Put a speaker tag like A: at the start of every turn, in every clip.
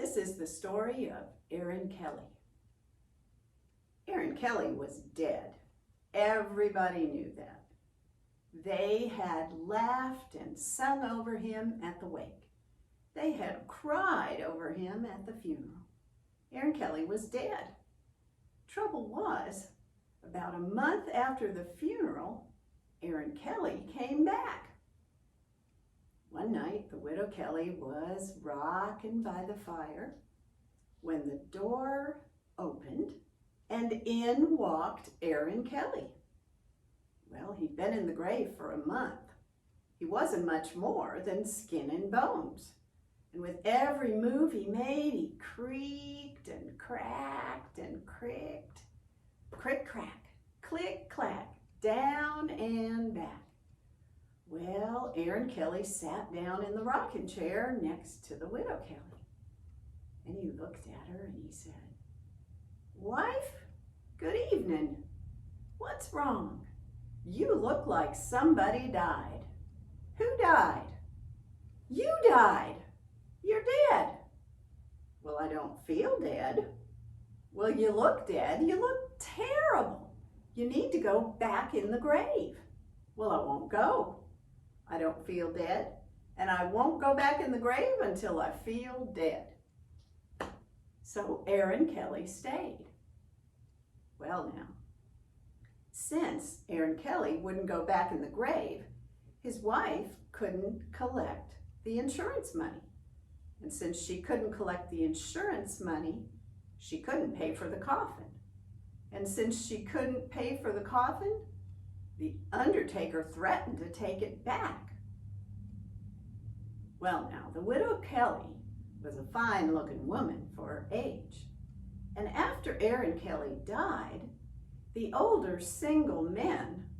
A: This is the story of Aaron Kelly. Aaron Kelly was dead. Everybody knew that. They had laughed and sung over him at the wake. They had cried over him at the funeral. Aaron Kelly was dead. Trouble was, about a month after the funeral, Aaron Kelly came back. One night, the widow Kelly was rocking by the fire when the door opened and in walked Aaron Kelly. Well, he'd been in the grave for a month. He wasn't much more than skin and bones. And with every move he made, he creaked and cracked and cricked. Crick, crack, click, clack, down and back. Well, Aaron Kelly sat down in the rocking chair next to the widow Kelly. And he looked at her and he said, "Wife, good evening. What's wrong? You look like somebody died." "Who died?" "You died. You're dead." "Well, I don't feel dead." "Well, you look dead. You look terrible. You need to go back in the grave." "Well, I won't go. I don't feel dead, and I won't go back in the grave until I feel dead." So Aaron Kelly stayed. Well now, since Aaron Kelly wouldn't go back in the grave, his wife couldn't collect the insurance money. And since she couldn't collect the insurance money, she couldn't pay for the coffin. And since she couldn't pay for the coffin, the undertaker threatened to take it back. Well now, the widow Kelly was a fine-looking woman for her age. And after Aaron Kelly died, the older single men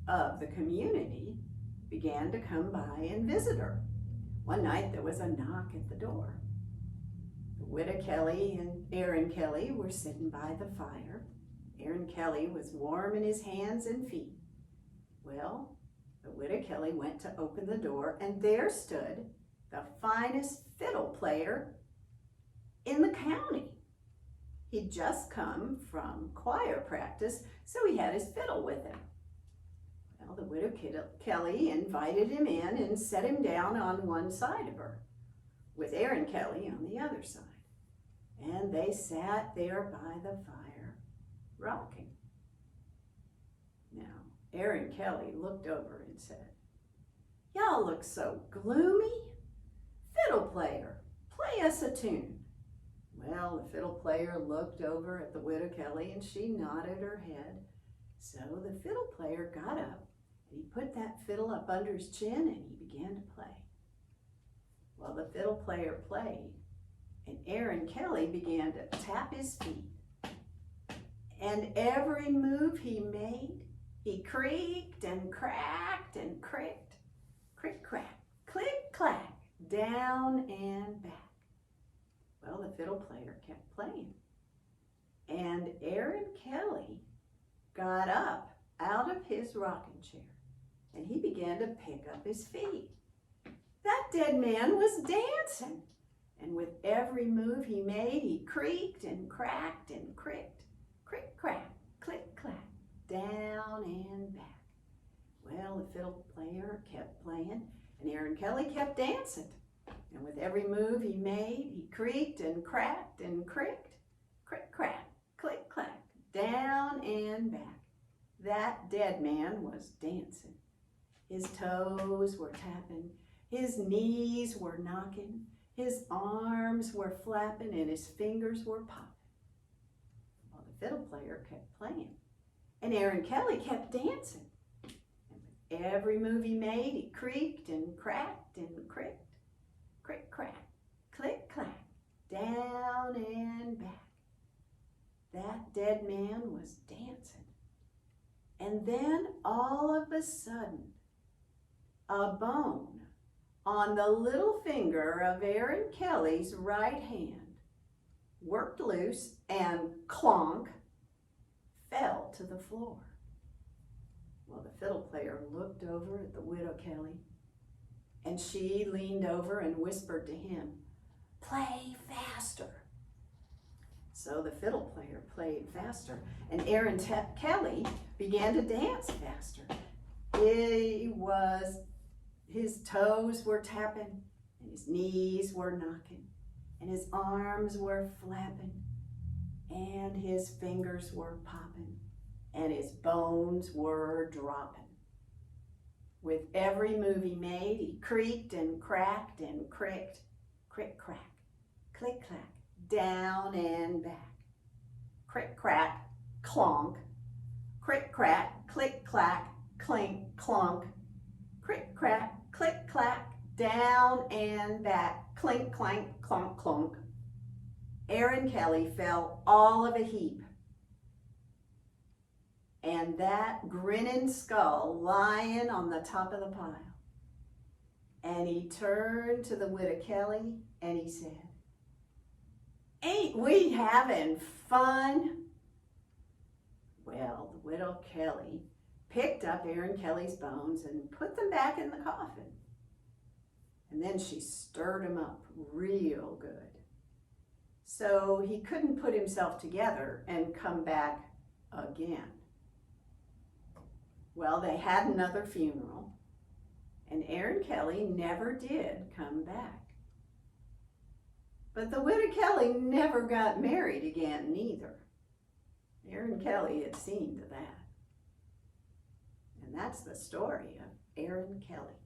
A: of the community began to come by and visit her. One night there was a knock at the door. The widow Kelly and Aaron Kelly were sitting by the fire. Aaron Kelly was warming his hands and feet. Well, the widow Kelly went to open the door, and there stood the finest fiddle player in the county. He'd just come from choir practice, so he had his fiddle with him. Well, the widow Kelly invited him in and set him down on one side of her, with Aaron Kelly on the other side. And they sat there by the fire, rocking. Now, Aaron Kelly looked over and said, "Y'all look so gloomy. Fiddle player, play us a tune." Well, the fiddle player looked over at the widow Kelly and she nodded her head. So the fiddle player got up and he put that fiddle up under his chin and he began to play. Well, the fiddle player played and Aaron Kelly began to tap his feet. And every move he made, he creaked and cracked and cricked. Crick, crack, click, clack, down and back. Well, the fiddle player kept playing. And Aaron Kelly got up out of his rocking chair and he began to pick up his feet. That dead man was dancing. And with every move he made, he creaked and cracked and cricked. Crick, crack, click, clack, down and back. Well, the fiddle player kept playing and Aaron Kelly kept dancing. And with every move he made, he creaked and cracked and cricked. Crick, crack, click, clack, down and back. That dead man was dancing. His toes were tapping, his knees were knocking, his arms were flapping, and his fingers were popping. Well, the fiddle player kept playing, and Aaron Kelly kept dancing. And with every move he made, he creaked and cracked and cricked. Crick, crack, click, clack, down and back. That dead man was dancing. And then all of a sudden, a bone on the little finger of Aaron Kelly's right hand worked loose and clonk, fell to the floor. Well, the fiddle player looked over at the widow Kelly, and she leaned over and whispered to him, "Play fast." faster. So the fiddle player played faster, and Aaron Kelly began to dance faster. His toes were tapping, and his knees were knocking, and his arms were flapping, and his fingers were popping, and his bones were dropping. With every move he made, he creaked and cracked and cricked, crick, crack, click, clack, down and back. Crick, crack, clonk, crick, crack, click, clack, clink, clonk, crick, crack, click, clack, down and back, clink, clank, clonk, clonk. Aaron Kelly fell all of a heap, and that grinning skull lying on the top of the pile. And he turned to the widow Kelly and he said, "Ain't we having fun?" Well, the widow Kelly picked up Aaron Kelly's bones and put them back in the coffin. And then she stirred him up real good, so he couldn't put himself together and come back again. Well, they had another funeral, and Aaron Kelly never did come back. But the widow Kelly never got married again neither. Aaron Kelly had seen to that. And that's the story of Aaron Kelly.